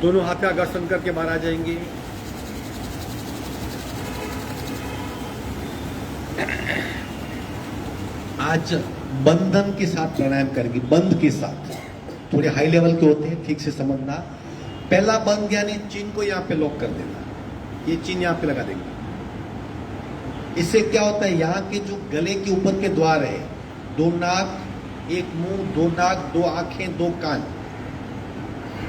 दोनों हाथ का घर्षण करके बाहर आ जाएंगे। आज बंधन के साथ प्राणायाम करेंगे, बंद के साथ। थोड़े हाई लेवल के होते हैं, ठीक से समझना। पहला बंद यानी चिन्ह को यहां पे लॉक कर देना, ये चिन्ह यहां पे लगा देंगे। इससे क्या होता है, यहां के जो गले के ऊपर के द्वार है दो नाक, एक मुंह, दो नाक, दो आंखें, दो कान,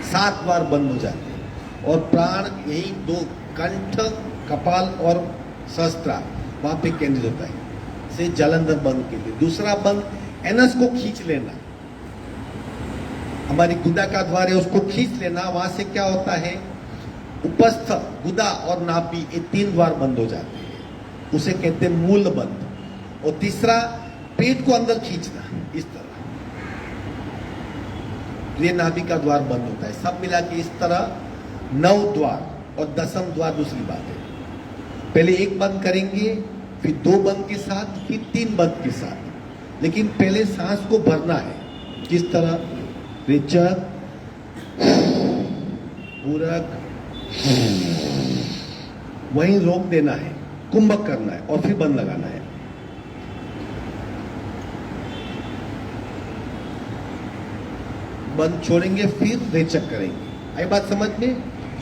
7 बार बंद हो जाते हैं। और प्राण यही दो कंठ, कपाल और सहस्त्रा वहां पे केंद्रित होता है से जलंधर बंद के लिए। दूसरा बंद एनस को खींच लेना, हमारी गुदा का द्वार है उसको खींच लेना। वहां से क्या होता है, उपस्थ, गुदा और नाभि, ये 3 द्वार बंद हो जाते हैं, उसे कहते हैं मूल बंद। और तीसरा पेट को अंदर खींचना इस तरह, ये नाभि का द्वार बंद होता है। सब मिला के इस तरह 9 द्वार, और 10वां द्वार दूसरी बात है, पहले 1 बंद करेंगे, फिर 2 बंद के साथ, फिर 3 बंद के साथ। लेकिन पहले सांस को भरना है, किस तरह, रेचक, पूरक, वहीं रोक देना है, कुंभक करना है और फिर बंद लगाना है। बंद छोड़ेंगे, फिर रेचक करेंगे। आई बात समझ में?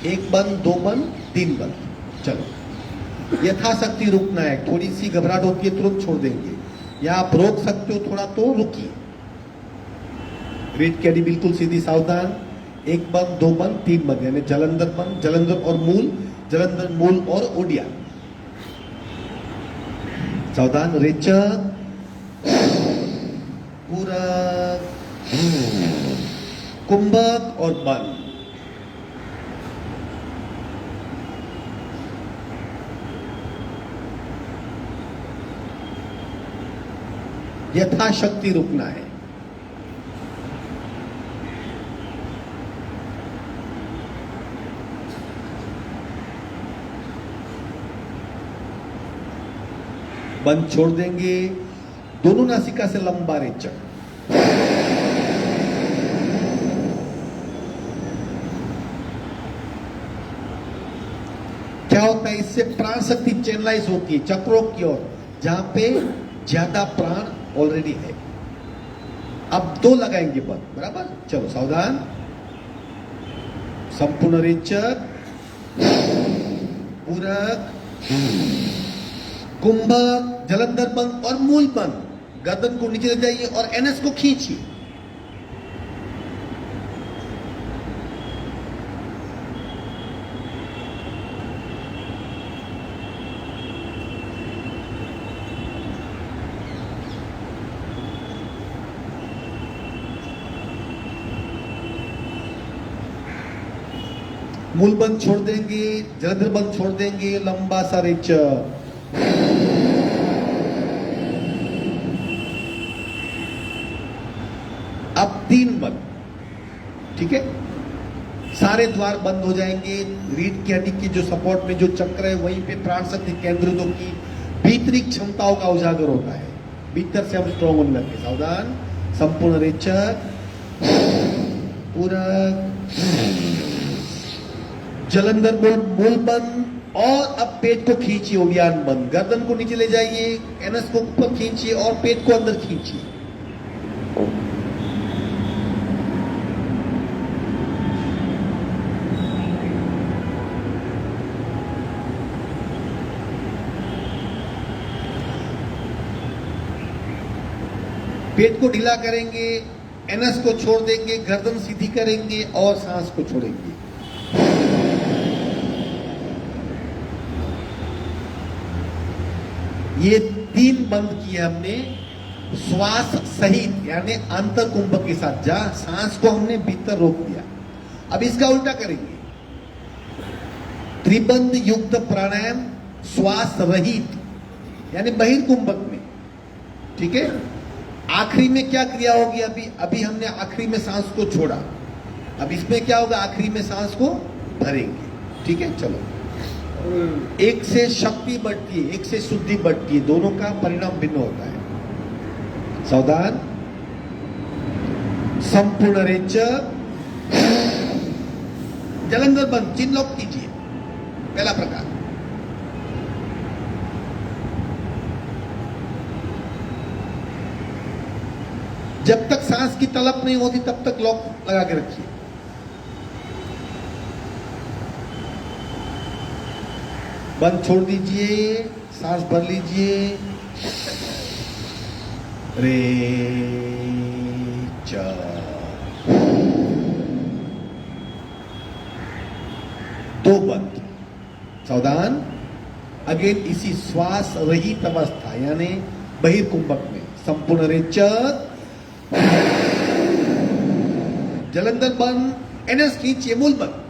1 बंद, 2 बंद, 3 बंद। चलो, यथाशक्ति रुकना है। थोड़ी सी घबराहट होती है तुरंत छोड़ देंगे, या आप रोक सकते हो थोड़ा तो रुकिए। रेट कैडी बिल्कुल सीधी, सावधान। 1 बंद, 2 बंद, 3 बंद, यानी जलंधर बंद, जलंधर और मूल, जलंधर, मूल और ओडिया। सावधान, रेचक, पूरक, कुंभक और बंद। यथाशक्ति रुकना है। बंद छोड़ देंगे, दोनों नासिका से लंबा रेचक। क्या होता है, इससे प्राण शक्ति चैनलाइज होती है चक्रों की ओर, जहां पे ज्यादा प्राण ऑलरेडी है। अब 2 लगाएंगे बंद, बराबर। चलो, सावधान, संपूर्ण रेचक, पूरक, कुंभक, जलंधर बंद और मूल बंद। गर्दन को नीचे ले जाइए और एनएस को खींचिए। मूल बंद छोड़ देंगे, जलंधर बंद छोड़ देंगे, लंबा सा रेचक। अब 3 बंद, ठीक है। सारे द्वार बंद हो जाएंगे। रीढ़ की हड्डी की जो सपोर्ट में जो चक्र है, वहीं पे प्राण शक्ति केंद्रित की भीतरी क्षमताओं का उजागर होता है। भीतर से हम स्ट्रॉन्ग होने लगते हैं। सावधान, संपूर्ण रेचक, पूरक, जलंधर मूल बंद। और अब पेट को खींचिए, उड़ियान बंद। गर्दन को नीचे ले जाइए, एनएस को ऊपर खींचिए और पेट को अंदर खींचिए। पेट को ढीला करेंगे, एनएस को छोड़ देंगे, गर्दन सीधी करेंगे और सांस को छोड़ेंगे। ये 3 बंद किए हमने श्वास सहित, यानी अंतर कुंभक के साथ, जहां सांस को हमने भीतर रोक दिया। अब इसका उल्टा करेंगे, त्रिबंध युक्त प्राणायाम श्वास रहित, यानी बहिर्कुंभक में, ठीक है। आखिरी में क्या क्रिया होगी, अभी हमने आखिरी में सांस को छोड़ा, अब इसमें क्या होगा, आखिरी में सांस को भरेंगे, ठीक है। चलो, एक से शक्ति बढ़ती है, एक से शुद्धि बढ़ती है, दोनों का परिणाम भिन्न होता है। सावधान, संपूर्ण रेचक, जलंधर बंद, चिन्ह लॉक कीजिए। पहला प्रकार, जब तक सांस की तलब नहीं होती तब तक लॉक लगा के रखिए। बंद छोड़ दीजिए, सांस भर लीजिए, रे च। दो बंद, सावधान। अगेन इसी श्वास रहित अवस्था यानी बहिर्कुंभक में संपूर्ण रे च। जलंधर बंद, एनएस खींचिए, मूल बंद।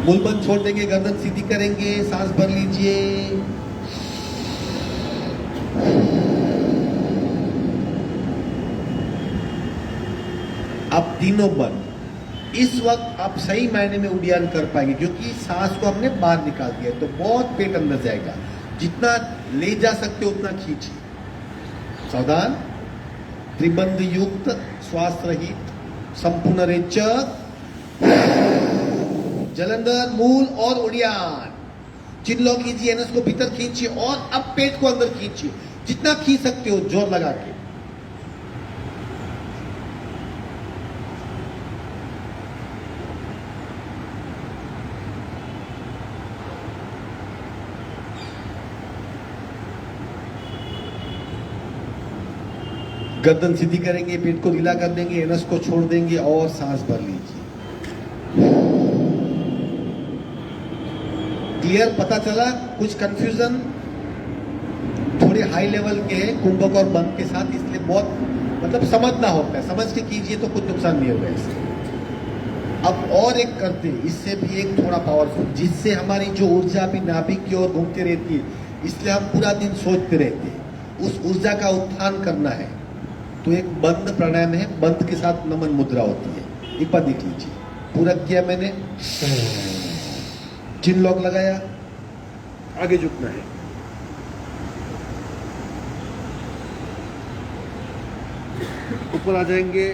मूल बंद छोड़ देंगे, गर्दन सीधी करेंगे, सांस भर लीजिए। अब तीनों बंद। इस वक्त आप सही मायने में उड़ान कर पाएंगे क्योंकि सांस को हमने बाहर निकाल दिया, तो बहुत पेट अंदर जाएगा। जितना ले जा सकते उतना खींचिए। सावधान। त्रिबंध युक्त, श्वास रहित, संपूर्ण रेचक, जलंधर, मूल और उड़ियान। चिल्लो कीजिए, एनएस को भीतर खींचिए और अब पेट को अंदर खींचिए, जितना खींच सकते हो जोर लगा के। गर्दन सीधी करेंगे, पेट को ढीला कर देंगे, एनएस को छोड़ देंगे और सांस भर लीजिए। क्लियर? पता चला? कुछ कंफ्यूजन? थोड़े हाई लेवल के कुंभक और बंद के साथ, इसलिए बहुत मतलब समझना होता है। समझ के कीजिए तो कुछ नुकसान नहीं होगा इससे। अब और एक करते हैं, इससे भी एक थोड़ा पावरफुल, जिससे हमारी जो ऊर्जा भी नाभिक की ओर घूमती रहती है, इसलिए हम पूरा दिन सोचते रहते हैं। उस ऊर्जा का उत्थान करना है तो एक बंद प्राणायाम है, बंद के साथ नमन मुद्रा होती है। एक बार देख लीजिए। पूरा किया मैंने, चिन लॉक लगाया, आगे झुकना है। ऊपर आ जाएंगे,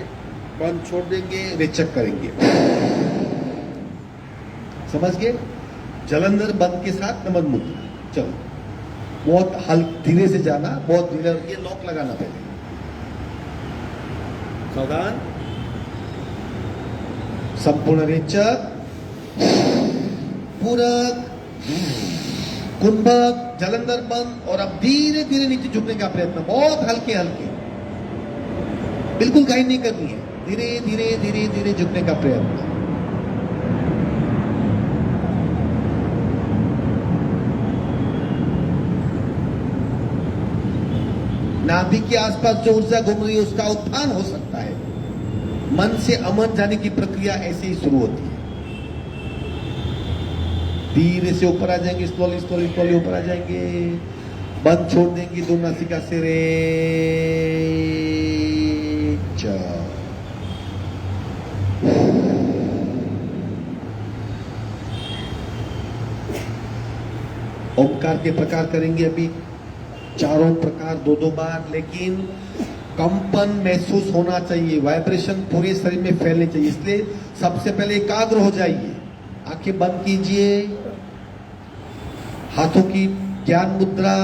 बंद छोड़ देंगे, रेचक करेंगे। समझ गए? जलंधर बंद के साथ नमन मुद्रा। चलो, बहुत हल्के धीरे से जाना, बहुत धीरे। ये लॉक लगाना पहले। सावधान। संपूर्ण रेचक, पूरक, कुंभक, जलंधर बंद और अब धीरे धीरे नीचे झुकने का प्रयत्न, बहुत हल्के हल्के, बिल्कुल गाइड नहीं करनी है। धीरे धीरे धीरे धीरे झुकने का प्रयत्न। नाभिक के आसपास जो ऊर्जा घूम रही है उसका उत्थान हो सकता है। मन से अमन जाने की प्रक्रिया ऐसे ही शुरू होती है। धीरे से ऊपर आ जाएंगे, स्लोली स्लोली स्लोली ऊपर आ जाएंगे, बंद छोड़ देंगे, दो नासिका से रे च। ओमकार के प्रकार करेंगे अभी, चारों प्रकार दो दो बार, लेकिन कंपन महसूस होना चाहिए, वाइब्रेशन पूरे शरीर में फैलने चाहिए। इसलिए सबसे पहले एकाग्र हो जाइए, आंखें बंद कीजिए, हाथों की ज्ञान मुद्रा,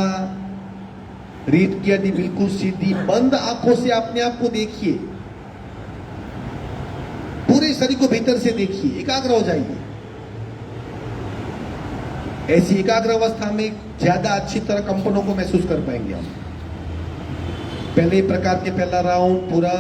रीढ़ की हड्डी बिल्कुल सीधी, बंद आंखों से अपने आप को देखिए, पूरे शरीर को भीतर से देखिए, एकाग्र हो जाइए। ऐसी एकाग्र अवस्था में ज्यादा अच्छी तरह कंपनों को महसूस कर पाएंगे हम। पहले प्रकार के पहला राउंड पूरा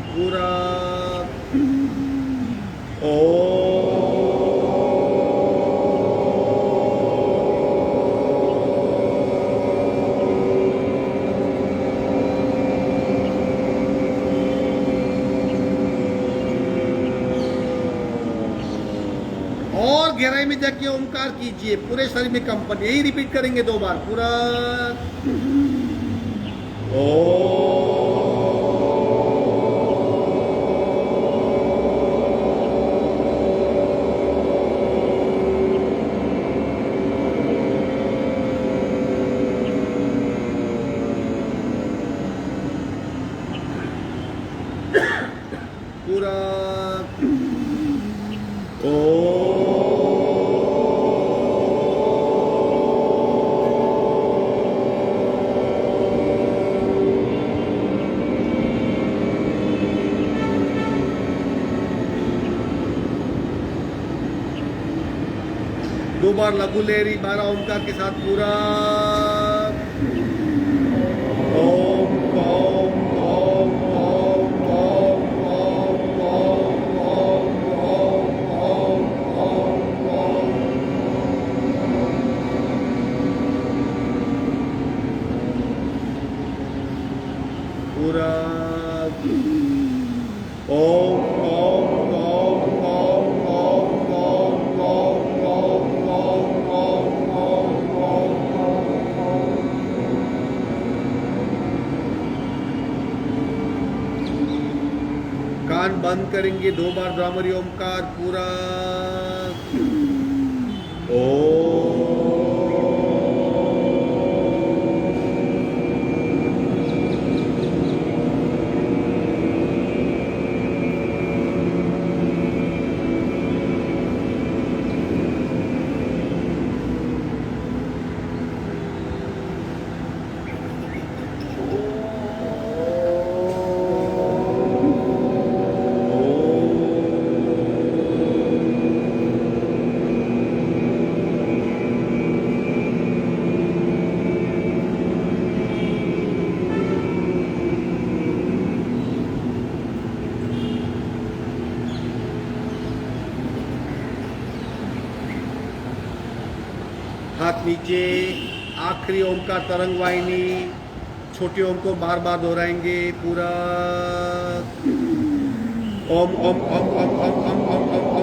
पूरा और गहराई में जाके ओमकार कीजिए, पूरे शरीर में कंपन। यही रिपीट करेंगे 2 बार पूरा ओ। 2 बार लघु लहरी 12 ओमकार के साथ पूरा ओम ओम ओम ओम ओम ओम ओम ओम ओम ओम। पूरा ओम ओम ओम ओम ओम ओम ओम ओम ओम ओम ओम। कान बंद करेंगे 2 बार भ्रामरी ओमकार पूरा हाथ नीचे। आखिरी ओम का तरंग वाहिनी छोटे ओम को बार बार दोहराएंगे पूरा ओम ओम ओम ओम ओम ओम ओम ओम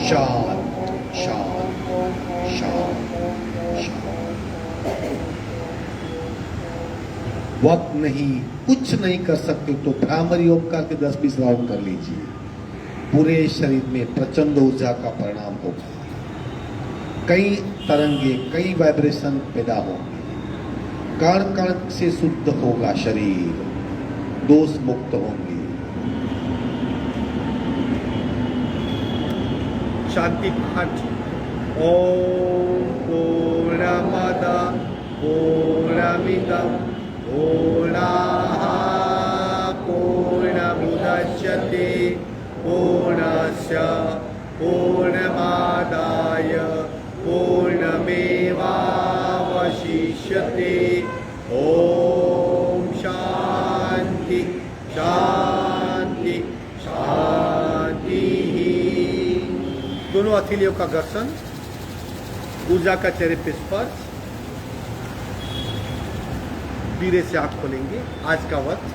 शांत शांत शांत वक्त नहीं, कुछ नहीं कर सकते तो भ्रामरी ओमकार के 10-20 राउंड कर लीजिए। पूरे शरीर में प्रचंड ऊर्जा का परिणाम होगा। कई तरंगे, कई वाइब्रेशन पैदा होंगे। कण कण से शुद्ध होगा शरीर, दोष मुक्त होंगे। शांति पाठ ओम पूर्णमद पूर्णमिदं पूर्णाः पूर्णमुदच्यते पूर्णस्य पूर्णमादाय पूर्णमेवावशिष्यते। ओम शांति शांति शांति। दोनों हथेलियों का घर्षण, ऊर्जा का चेहरे पे स्पर्श। धीरे से आँख खोलेंगे। आज का वक्त